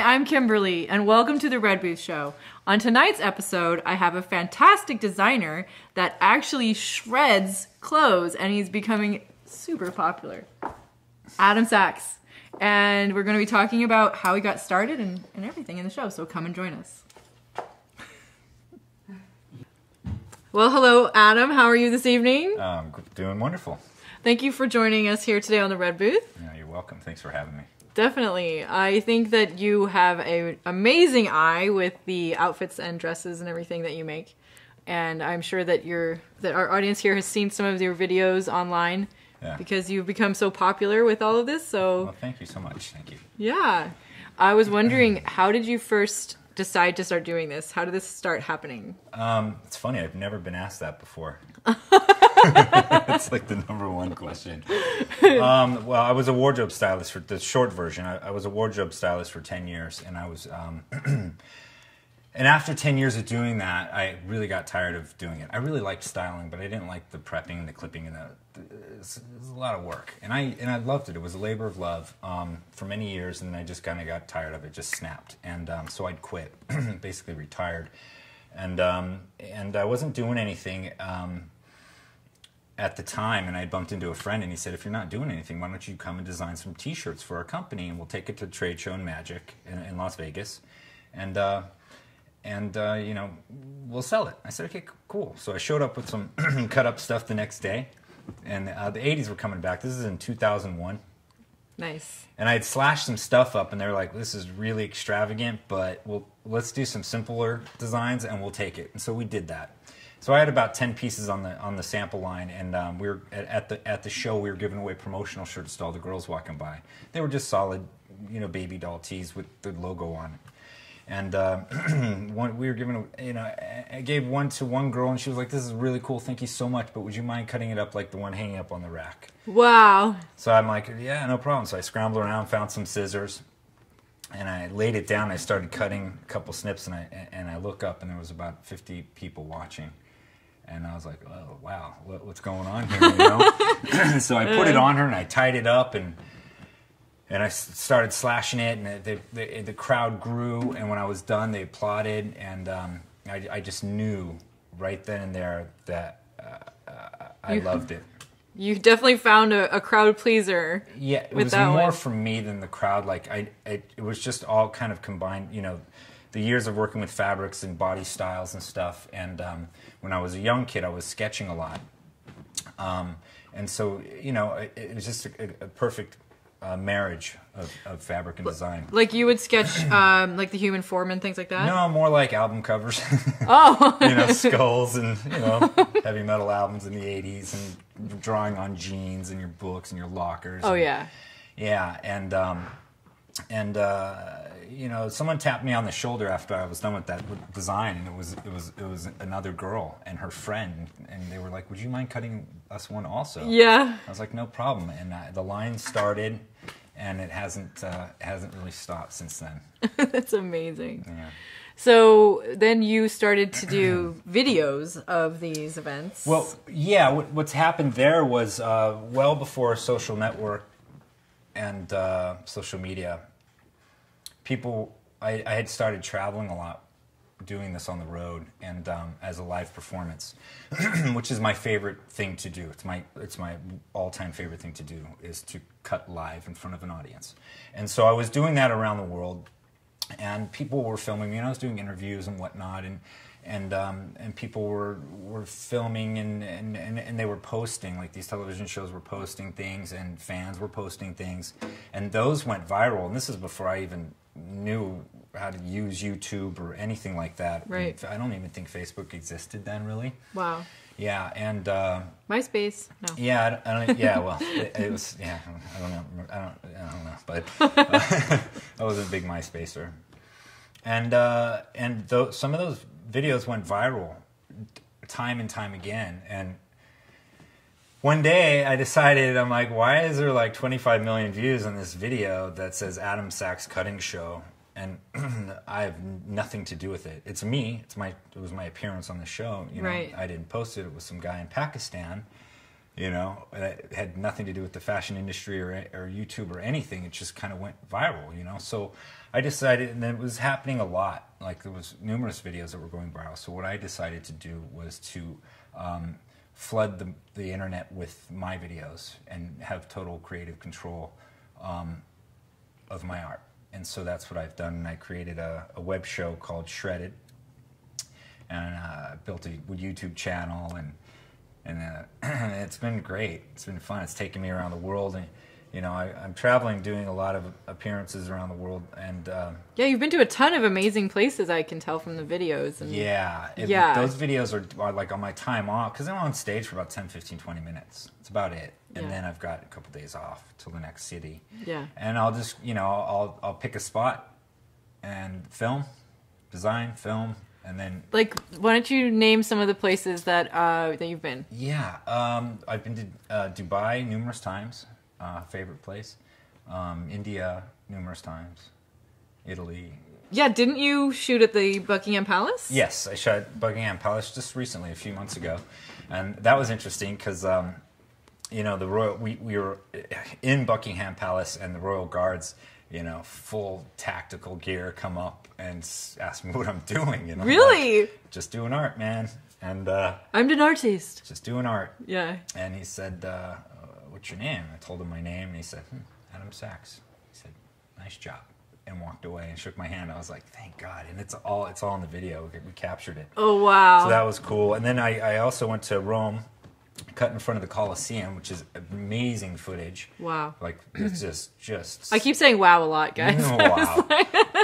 I'm Kimberly, and welcome to the Red Booth Show. On tonight's episode, I have a fantastic designer that actually shreds clothes, and he's becoming super popular. Adam Saaks. And we're going to be talking about how he got started and everything in the show, so come and join us. Well, hello, Adam. How are you this evening? Doing wonderful. Thank you for joining us here today on the Red Booth. Yeah, you're welcome. Thanks for having me. Definitely. I think that you have an amazing eye with the outfits and dresses and everything that you make. And I'm sure that our audience here has seen some of your videos online because you've become so popular with all of this. So, well, thank you so much. Thank you. Yeah. I was wondering, how did you first decide to start doing this? How did this start happening? It's funny. I've never been asked that before. It's like the #1 question. Well, I was a wardrobe stylist for the short version. I was a wardrobe stylist for 10 years, and I was, and after 10 years of doing that, I really got tired of doing it. I really liked styling, but I didn't like the prepping and the clipping and it was a lot of work. And I loved it. It was a labor of love for many years, and I just kind of got tired of it. Just snapped, and so I'd quit, basically retired, and I wasn't doing anything. At the time, and I bumped into a friend, and he said, if you're not doing anything, why don't you come and design some t-shirts for our company, and we'll take it to the trade show in Magic in Las Vegas, and you know, we'll sell it. I said, okay, cool. So I showed up with some cut up stuff the next day, and the 80s were coming back. This is in 2001. Nice. And I had slashed some stuff up, and they were like, this is really extravagant, but let's do some simpler designs, and we'll take it. And so we did that. So I had about 10 pieces on the sample line, and we were at the show. We were giving away promotional shirts to all the girls walking by. They were just solid, you know, baby doll tees with the logo on it. And we were giving, you know, I gave one to one girl, and she was like, "This is really cool. Thank you so much. But would you mind cutting it up like the one hanging up on the rack?" Wow. So I'm like, "Yeah, no problem." So I scrambled around, found some scissors, and I laid it down. I started cutting a couple snips, and I look up, and there was about 50 people watching. And I was like, oh, wow, what's going on here, you know? So I put it on her, and I tied it up, and I started slashing it, and the crowd grew, and when I was done, they applauded, and I just knew right then and there that I loved it. You definitely found a crowd pleaser. Yeah, it was more for me than the crowd. Like, it was just all kind of combined, you know, the years of working with fabrics and body styles and stuff, and when I was a young kid, I was sketching a lot, and so, you know, it was just a perfect marriage of fabric and design. Like you would sketch like the Human Form and things like that? No, more like album covers. Oh! You know, skulls and, you know, heavy metal albums in the 80s, and drawing on jeans and your books and your lockers. Oh, yeah. Yeah, and you know, someone tapped me on the shoulder after I was done with that design, and it was another girl and her friend, and they were like, "Would you mind cutting us one also?" Yeah. I was like, "No problem." And the line started, and it hasn't really stopped since then. That's amazing. Yeah. So then you started to do videos of these events. Well, yeah. What's happened there was well before social network and social media. I had started traveling a lot, doing this on the road and as a live performance, which is my favorite thing to do. It's my all-time favorite thing to do, is to cut live in front of an audience. And so I was doing that around the world, and people were filming me, and I was doing interviews and whatnot, and people were filming and they were posting, like these television shows were posting things, and fans were posting things, and those went viral. And this is before I even knew how to use YouTube or anything like that. Right. I don't even think Facebook existed then, really. Wow. Yeah, and MySpace. No. Yeah, I don't. Yeah, well, it was. Yeah, I don't know. I don't know. But I wasn't a big MySpacer. And some of those videos went viral time and time again. And one day I decided, I'm like, why is there like 25 million views on this video that says Adam Saaks Cutting Show? And I have nothing to do with it. It's me. It was my appearance on the show. You know, right. I didn't post it. It was some guy in Pakistan, you know, it had nothing to do with the fashion industry or YouTube or anything. It just kind of went viral, you know. So I decided, and it was happening a lot. Like there was numerous videos that were going viral. So what I decided to do was to flood the internet with my videos and have total creative control of my art. And so that's what I've done. And I created a web show called Shredded, and built a YouTube channel, and it's been great. It's been fun. It's taken me around the world, and you know, I'm traveling, doing a lot of appearances around the world, and yeah, you've been to a ton of amazing places. I can tell from the videos. And those videos are like on my time off, because I'm on stage for about 10, 15, 20 minutes. It's about it, and then I've got a couple days off till the next city. Yeah, and I'll just, you know, I'll pick a spot and design, film. And then, like, why don't you name some of the places that you've been? Yeah, I've been to Dubai numerous times, favorite place. India numerous times. Italy. Yeah, didn't you shoot at the Buckingham Palace? Yes, I shot at Buckingham Palace just recently, a few months ago, and that was interesting because you know, we were in Buckingham Palace, and the Royal Guards, you know, full tactical gear, come up and ask me what I'm doing. And I'm really? Like, just doing art, man. And I'm an artist. Just doing art. Yeah. And he said, what's your name? I told him my name, and he said, Adam Saaks. He said, nice job, and walked away and shook my hand. I was like, thank God. And it's all in the video. We captured it. Oh, wow. So that was cool. And then I also went to Rome, cut in front of the Colosseum, which is amazing footage. Wow. Like, it's just... I keep saying wow a lot, guys. Wow.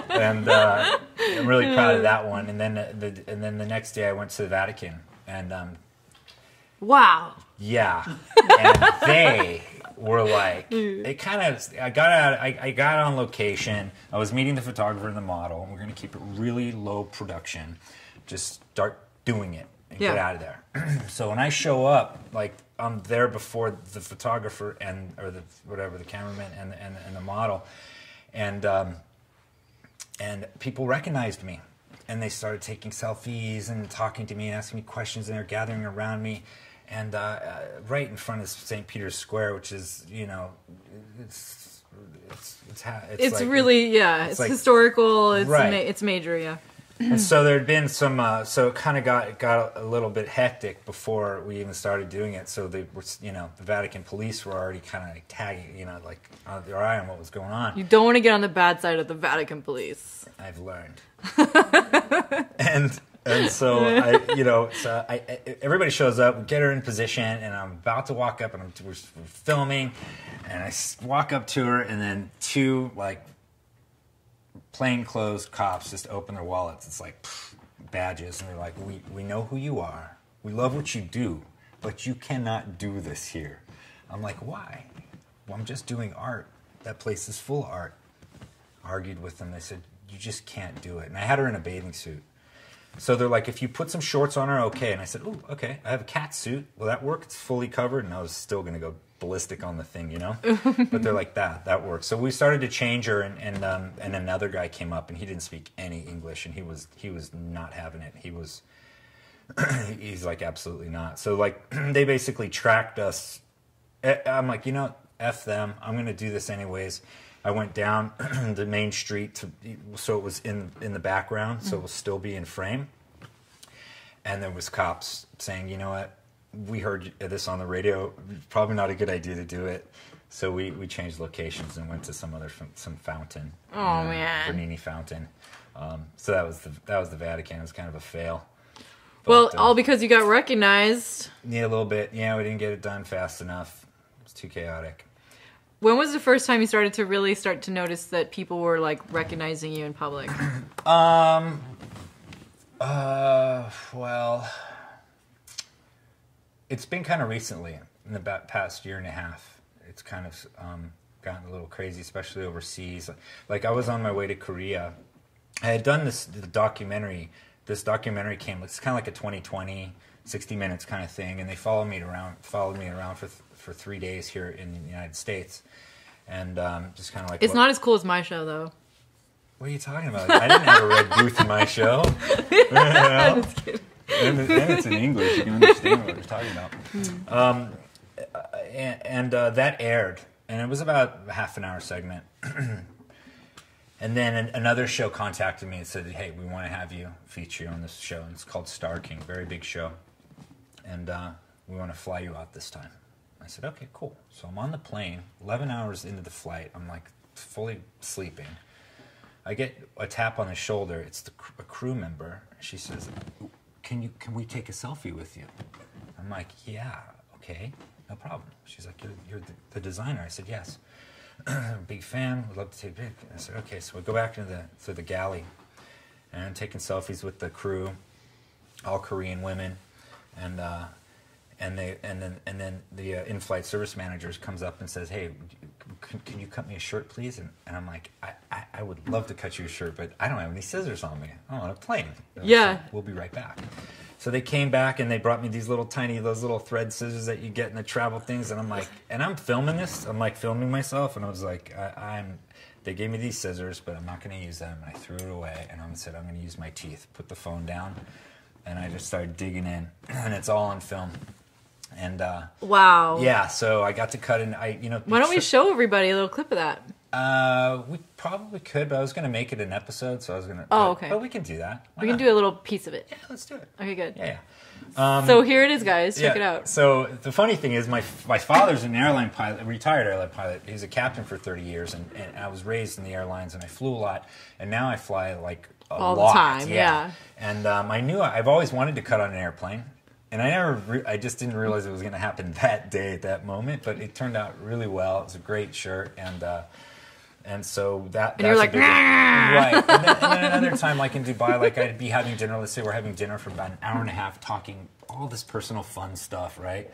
And I'm really proud of that one. And then the next day I went to the Vatican. And... wow. Yeah. And they were like... It kind of... I got on location. I was meeting the photographer and the model. And we're going to keep it really low production. Just start doing it. And get out of there. So when I show up, like, I'm there before the photographer or the cameraman and the model, and people recognized me, and they started taking selfies and talking to me and asking me questions, and they're gathering around me, and right in front of St. Peter's Square, which is, you know, it's like, really it's like, historical. It's it's major, yeah. And so there had been some, so it kind of got a little bit hectic before we even started doing it. So they were, you know, the Vatican police were already kind of like tagging, you know, like their eye on what was going on. You don't want to get on the bad side of the Vatican police. I've learned. and so everybody shows up, we get her in position, and I'm about to walk up, and we're filming, and I walk up to her, and then two like plainclothes cops just open their wallets. It's like badges, and they're like, we know who you are. We love what you do, but you cannot do this here. I'm like, why? Well, I'm just doing art. That place is full of art. Argued with them. They said, you just can't do it. And I had her in a bathing suit. So they're like, if you put some shorts on her, okay. And I said, oh, okay. I have a cat suit. Will that work? It's fully covered. And I was still going to go ballistic on the thing, you know. But they're like, that works. So we started to change her, and another guy came up, and he didn't speak any English, and he was not having it. He's like, absolutely not. So like they basically tracked us. I'm like, you know, F them. I'm gonna do this anyways. I went down the main street so it was in the background, so it will still be in frame. And there was cops saying, you know what, we heard this on the radio. Probably not a good idea to do it. So we changed locations and went to some fountain. Oh man, Bernini fountain. So that was the Vatican. It was kind of a fail. But, well, all because you got recognized. Yeah, a little bit. Yeah, we didn't get it done fast enough. It was too chaotic. When was the first time you started to notice that people were like recognizing you in public? Well, it's been kind of recently, in the past year and a half. It's kind of gotten a little crazy, especially overseas. Like I was on my way to Korea. I had done the documentary. This documentary came. It's kind of like a 20/20, 60 minutes kind of thing, and they followed me around for 3 days here in the United States, and just kind of like. It's not as cool as my show, though. What are you talking about? I didn't have a red booth in my show. I'm just kidding. And it's in English. You can understand what we're talking about. and that aired, and it was about a half an hour segment. And then another show contacted me and said, "Hey, we want to have you feature on this show." And it's called Star King, very big show, and we want to fly you out this time. I said, "Okay, cool." So I'm on the plane, 11 hours into the flight. I'm like fully sleeping. I get a tap on the shoulder. It's a crew member. She says, "Can we take a selfie with you?" I'm like, "Yeah, okay, no problem." She's like, "You're the designer." I said, "Yes." Big fan, would love to take a pic. I said, "Okay." So we go back to the galley, and I'm taking selfies with the crew, all Korean women, and then the in-flight service manager comes up and says, "Hey, can you cut me a shirt, please?" And I'm like, I would love to cut you a shirt, but I don't have any scissors on me. I'm on a plane. Yeah. So we'll be right back. So they came back and they brought me these little thread scissors that you get in the travel things, and I'm like, and I'm filming this. I'm like filming myself, and I was like, they gave me these scissors, but I'm not going to use them. And I threw it away, and I said, I'm going to use my teeth. Put the phone down, and I just started digging in, and it's all on film. And wow, yeah. So I got to cut in. Why don't we show everybody a little clip of that? We probably could, but I was going to make it an episode, so I was going to. Oh, okay. But we can do that. We can do a little piece of it. Yeah, let's do it. Okay, good. Yeah. So here it is, guys. Check it out. So the funny thing is, my father's an airline pilot, a retired airline pilot. He's a captain for 30 years, and I was raised in the airlines, and I flew a lot, and now I fly like all the time. Yeah. And I've always wanted to cut on an airplane. And I just didn't realize it was going to happen that day at that moment, but it turned out really well. It was a great shirt, and so that's you're like, right. And then another time, like in Dubai, like I'd be having dinner. Let's say we're having dinner for about an hour and a half, talking all this personal fun stuff, right?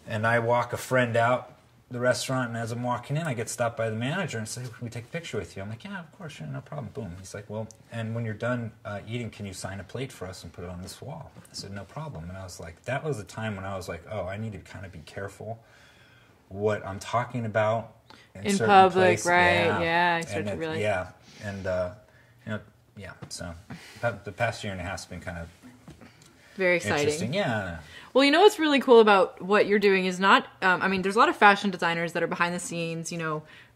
And I walk a friend out the restaurant, and as I'm walking in, I get stopped by the manager and say, "Can we take a picture with you?" I'm like, "Yeah, of course, sure, no problem." Boom. He's like, "Well, and when you're done eating, can you sign a plate for us and put it on this wall?" I said, "No problem." And I was like, that was the time when I was like, oh, I need to kind of be careful what I'm talking about in public, right? Yeah, I start to realize. Yeah, and yeah. So the past year and a half has been kind of very exciting. Interesting. Yeah. Well, what's really cool about what you're doing is not, there's a lot of fashion designers that are behind the scenes,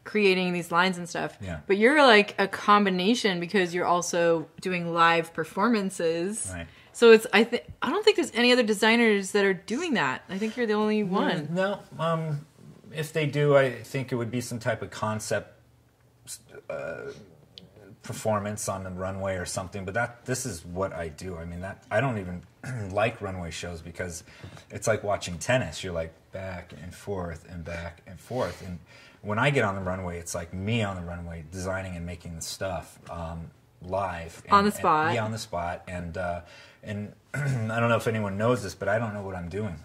creating these lines and stuff. Yeah. But you're like a combination because you're also doing live performances. Right. So I don't think there's any other designers that are doing that. I think you're the only one. No. If they do, I think it would be some type of concept performance on the runway or something, but this is what I do. I mean, I don't even like runway shows because it's like watching tennis. You're like back and forth and back and forth, and when I get on the runway, it's like me on the runway designing and making the stuff live on the spot. Yeah, on the spot, and I don't know if anyone knows this, but I don't know what I'm doing.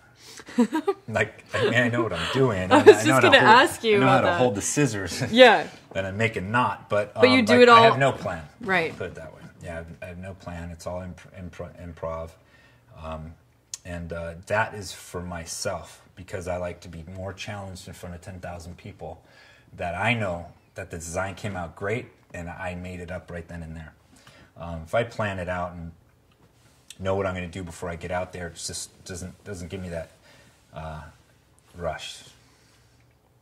I know what I'm doing. I was just going to ask you. I know how to hold the scissors. Yeah. And I make a knot, but you do it all. I have no plan. Right. Put it that way. Yeah, I have no plan. It's all improv, and that is for myself because I like to be more challenged in front of 10,000 people. That I know that the design came out great, and I made it up right then and there. If I plan it out and know what I'm going to do before I get out there, it just doesn't give me that rush.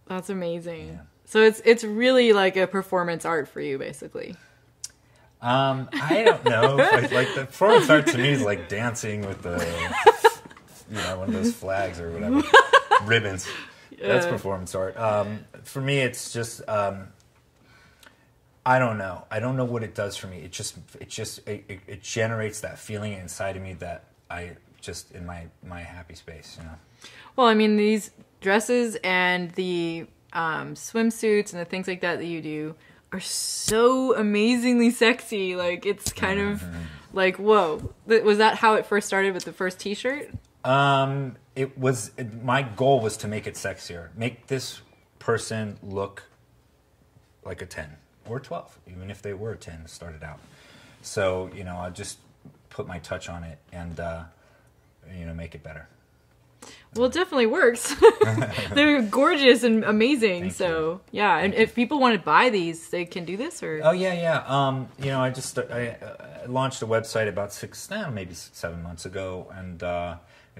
That's amazing. Yeah. So it's really like a performance art for you, basically. I don't know. Like the performance art to me is like dancing with the, one of those flags or whatever, ribbons. That's performance art. For me, it's just I don't know. I don't know what it does for me. It generates that feeling inside of me that I just in my happy space. Well, these dresses and the swimsuits and the things like that you do are so amazingly sexy. Like it's kind of like, whoa. Was that how it first started with the first t-shirt? It was, my goal was to make it sexier. Make this person look like a 10 or 12, even if they were 10 started out. So, I'll just put my touch on it and, make it better. Well, it definitely works. They're gorgeous and amazing. Thank so, you. yeah. And if people want to buy these, they can do this, or? Oh, yeah. I launched a website about maybe 7 months ago, and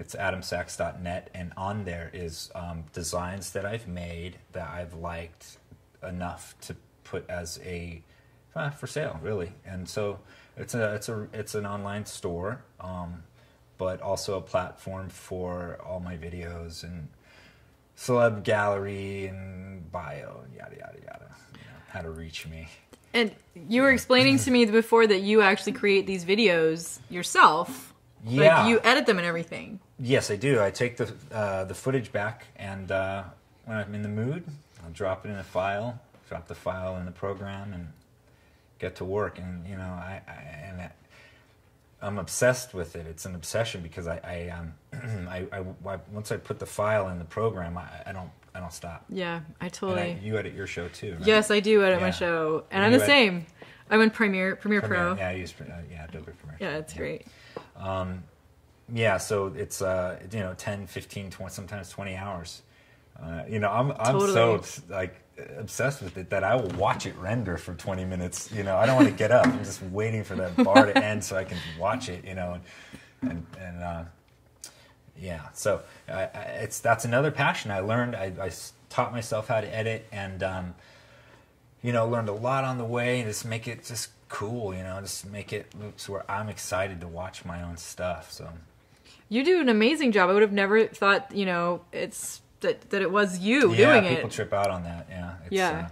It's adamsaaks.net, and on there is designs that I've made that I've liked enough to put as a for sale, really. And so it's an online store, but also a platform for all my videos and celeb gallery and bio and yada yada yada. You know, how to reach me. And you were explaining to me before that you actually create these videos yourself. Yeah. Like you edit them and everything. Yes, I do. I take the footage back, and when I'm in the mood, I'll drop it in a file, drop the file in the program, and get to work. And you know, I'm obsessed with it. It's an obsession because I once I put the file in the program, I don't stop. Yeah, I totally. And you edit your show too, right? Yes, I do edit my show, and I'm the same. I'm in Premiere Pro. Yeah, I use Adobe Premiere. Yeah, it's great. Yeah, so it's 10, 15, 20, sometimes 20 hours. I'm Totally. so obsessed with it that I will watch it render for 20 minutes. You know, I don't want to get up. I'm just waiting for that bar to end so I can watch it. You know, yeah. So that's another passion I learned. I taught myself how to edit, and learned a lot on the way. Just make it just cool. Just make it to where I'm excited to watch my own stuff. So. You do an amazing job. I would have never thought, it's that it was you doing it. Yeah, people trip out on that. Yeah.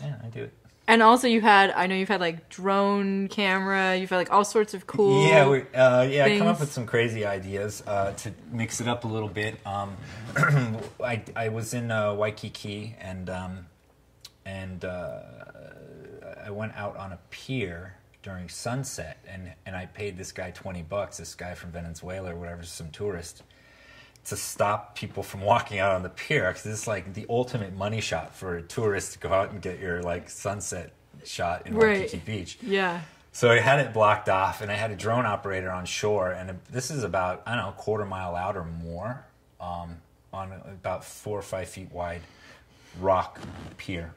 I do it. And also I know you've had like drone camera, you've had like all sorts of cool things. I come up things. with some crazy ideas to mix it up a little bit. I was in Waikiki, and I went out on a pier during sunset, and I paid this guy $20, this guy from Venezuela or whatever, some tourist, to stop people from walking out on the pier, because it's like the ultimate money shot for a tourist to go out and get your like sunset shot in Waikiki Beach. Yeah. So I had it blocked off, and I had a drone operator on shore, and this is about, I don't know, a quarter mile out or more, on about 4 or 5 feet wide rock pier.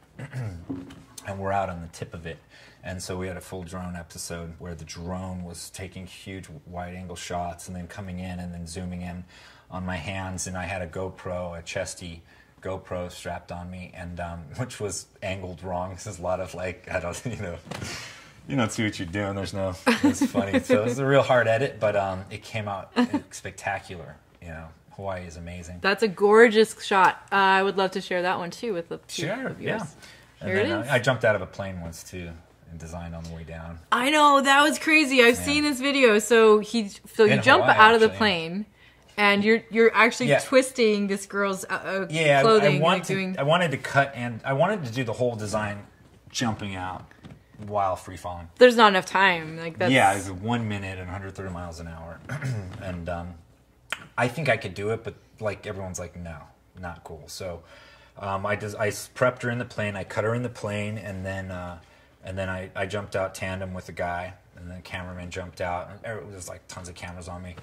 And we're out on the tip of it. And so we had a full drone episode where the drone was taking huge wide-angle shots and then coming in and then zooming in on my hands. And I had a GoPro, a chesty GoPro strapped on me, and which was angled wrong. This is a lot of you don't see what you're doing. It's funny. So it was a real hard edit, but it came out spectacular. Hawaii is amazing. That's a gorgeous shot. I would love to share that one too with the Sure, yeah. Here it is. I jumped out of a plane once too and designed on the way down. I know, that was crazy. I've seen this video. So you jump Hawaii, out of the actually. plane, and you're actually twisting this girl's clothing. I wanted to cut, and I wanted to do the whole design jumping out while free falling. There's not enough time. Yeah, it was 1 minute and 130 miles an hour, and I think I could do it, but like everyone's like, no, not cool. So. I prepped her in the plane. I cut her in the plane, and then I jumped out tandem with the guy, and the cameraman jumped out. And there was like tons of cameras on me,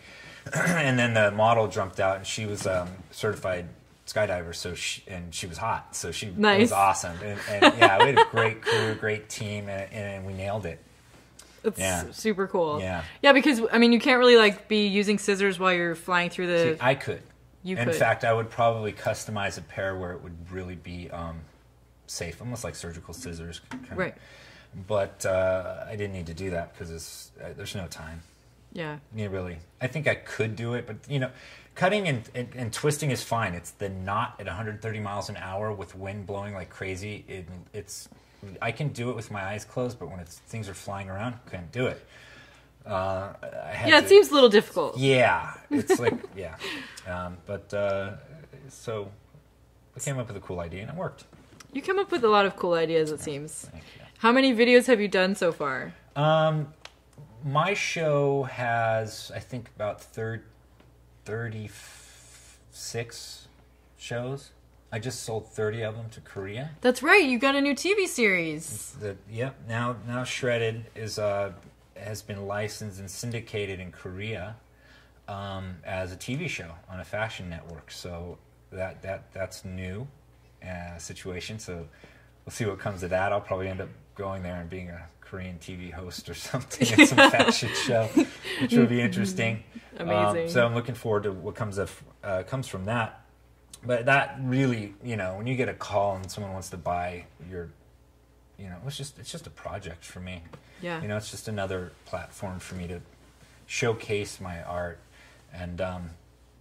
and then the model jumped out, and she was certified skydiver, so she was hot, so she was awesome. And yeah, we had a great crew, great team, and we nailed it. It's super cool. Yeah, because you can't really be using scissors while you're flying through the. See, I could. In fact, I would probably customize a pair where it would really be safe, almost like surgical scissors. Right. But I didn't need to do that because there's no time. Yeah. Really. I think I could do it, but, cutting and twisting is fine. It's the knot at 130 miles an hour with wind blowing like crazy. I can do it with my eyes closed, but when things are flying around, I couldn't do it. It seems a little difficult. Yeah, it's like, yeah. So I came up with a cool idea, and it worked. You come up with a lot of cool ideas, it seems. Thank you. How many videos have you done so far? My show has, I think, about 36 shows. I just sold 30 of them to Korea. That's right. You got a new TV series. Now Shredded has been licensed and syndicated in Korea as a TV show on a fashion network. So that's new situation. So we'll see what comes of that. I'll probably end up going there and being a Korean TV host or something in some fashion show, which will be interesting. Amazing. So I'm looking forward to what comes from that. But that really, when you get a call and someone wants to buy your, it's just a project for me. Yeah. It's just another platform for me to showcase my art. And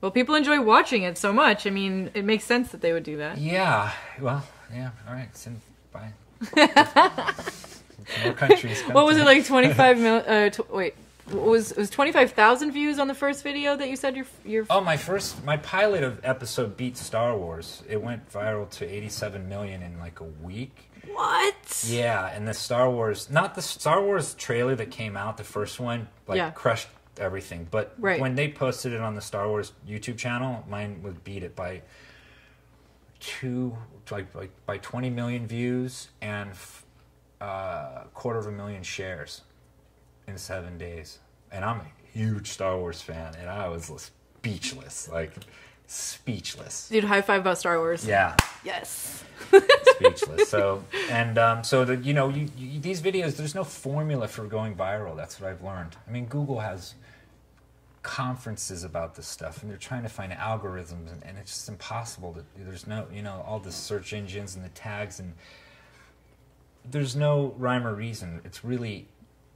well, people enjoy watching it so much. I mean, it makes sense that they would do that. yeah, well, yeah, all right, send bye. More countries. What was it, like 25 mil? Wait, it was 25,000 views on the first video that you said your. Oh, my pilot of episode beat Star Wars. It went viral to 87 million in like a week. What? Yeah, and the Star Wars trailer that came out, the first one, crushed everything. But when they posted it on the Star Wars YouTube channel, mine would beat it by 20 million views and 250,000 shares in 7 days. And I'm a huge Star Wars fan, and I was speechless. Dude, high five about Star Wars. Yeah. Yes. Speechless. So these videos, there's no formula for going viral. That's what I've learned. I mean, Google has conferences about this stuff, and they're trying to find algorithms, and it's just impossible. There's no, all the search engines and the tags, and there's no rhyme or reason. It's really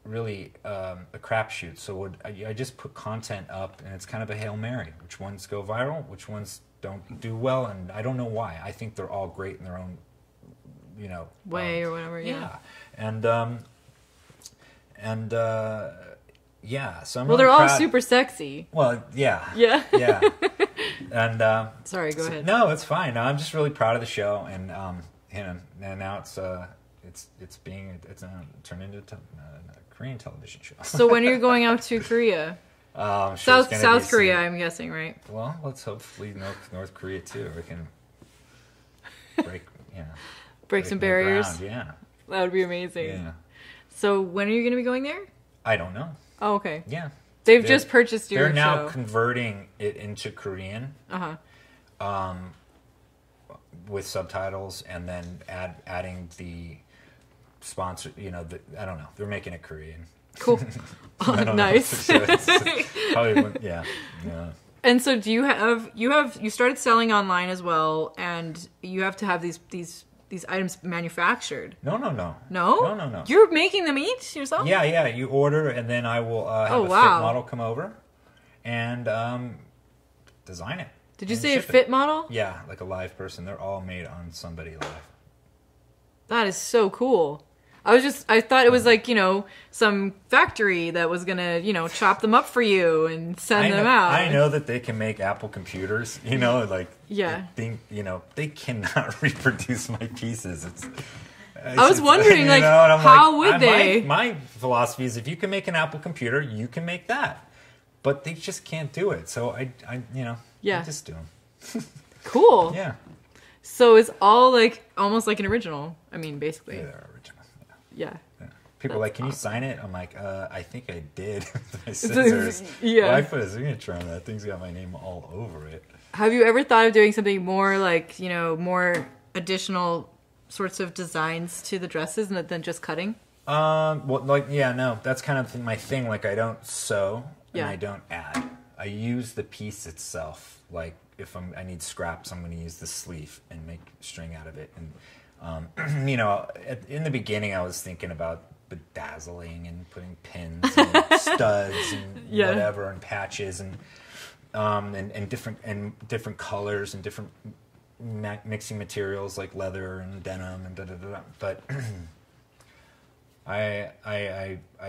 a crapshoot. So I just put content up, and it's kind of a Hail Mary. Which ones go viral? Which ones don't do well? And I don't know why. I think they're all great in their own, way or whatever. Yeah. Yeah. So I'm they're all super sexy. Well, yeah. Yeah. Yeah. And sorry, go ahead. No, it's fine. No, I'm just really proud of the show, and now it's turned into a Korean television show. So when are you going out to Korea? Sure South Korea, I'm guessing, right? Well, let's hopefully North Korea too. We can break some barriers. Ground. Yeah, that would be amazing. Yeah. So when are you going to be going there? I don't know. Oh, okay. Yeah. They've just purchased your show. They're now converting it into Korean. With subtitles, and then adding the sponsor. I don't know. They're making it Korean. Cool. Nice. Yeah. And so, do you started selling online as well, and you have to have these items manufactured? No. No. You're making them each yourself? Yeah. You order, and then I will have a fit model come over and design it. Did you say a fit model? Yeah, like a live person. They're all made on somebody live. That is so cool. I thought it was like, some factory that was going to, chop them up for you and send them out. I know that they can make Apple computers, they cannot reproduce my pieces. I was wondering, how would they? My philosophy is if you can make an Apple computer, you can make that. But they just can't do it. So I just do them. Cool. Yeah. So it's all almost like an original. I mean, basically. Yeah, they're original. Yeah. People are like, can you sign it? I'm like, I think I did. My scissors. Yeah. Well, I put a signature on that. Thing's got my name all over it. Have you ever thought of doing something more more additional sorts of designs to the dresses than just cutting? No. That's kind of my thing. I don't sew and I don't add. I use the piece itself. If I need scraps, I'm going to use the sleeve and make string out of it. And in the beginning, I was thinking about bedazzling and putting pins and studs and whatever and patches and different colors and different mixing materials like leather and denim and da-da-da-da. But I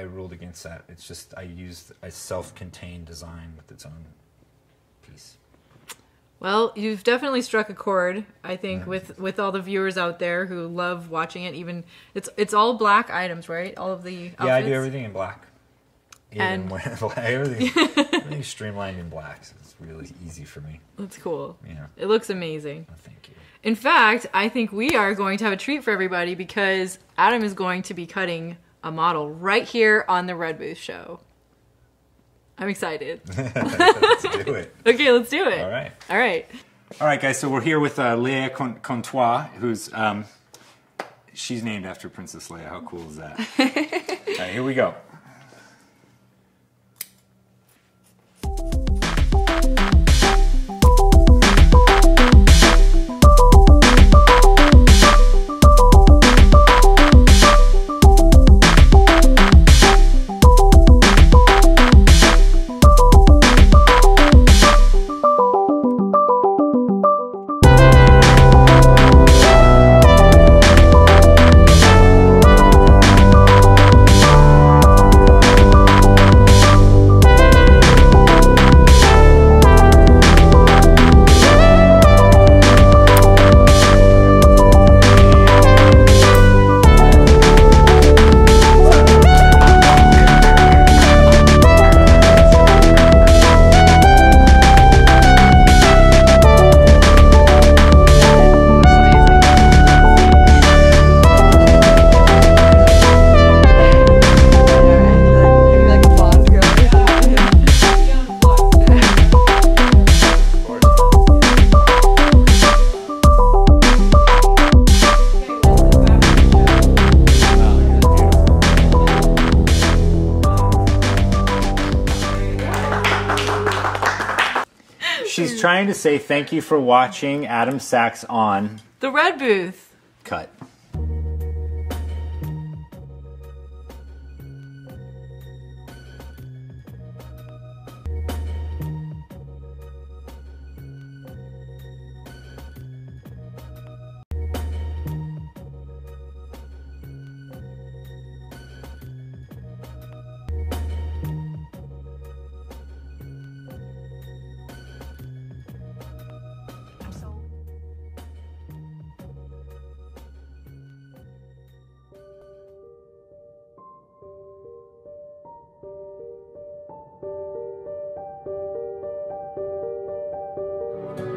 ruled against that. It's just I used a self-contained design with its own piece. Well, you've definitely struck a chord, I think, with all the viewers out there who love watching it. Even it's all black items, right? All of the outfits? Yeah, I do everything in black. Everything's streamlined in black, so it's really easy for me. That's cool. Yeah, it looks amazing. Oh, thank you. In fact, I think we are going to have a treat for everybody because Adam is going to be cutting a model right here on the Red Booth Show. I'm excited. Let's do it. Okay, let's do it. All right. All right, guys. So we're here with Leia Contois, who's She's named after Princess Leia. How cool is that? All right, here we go. She's trying to say thank you for watching Adam Saaks on The Red Booth. Cut.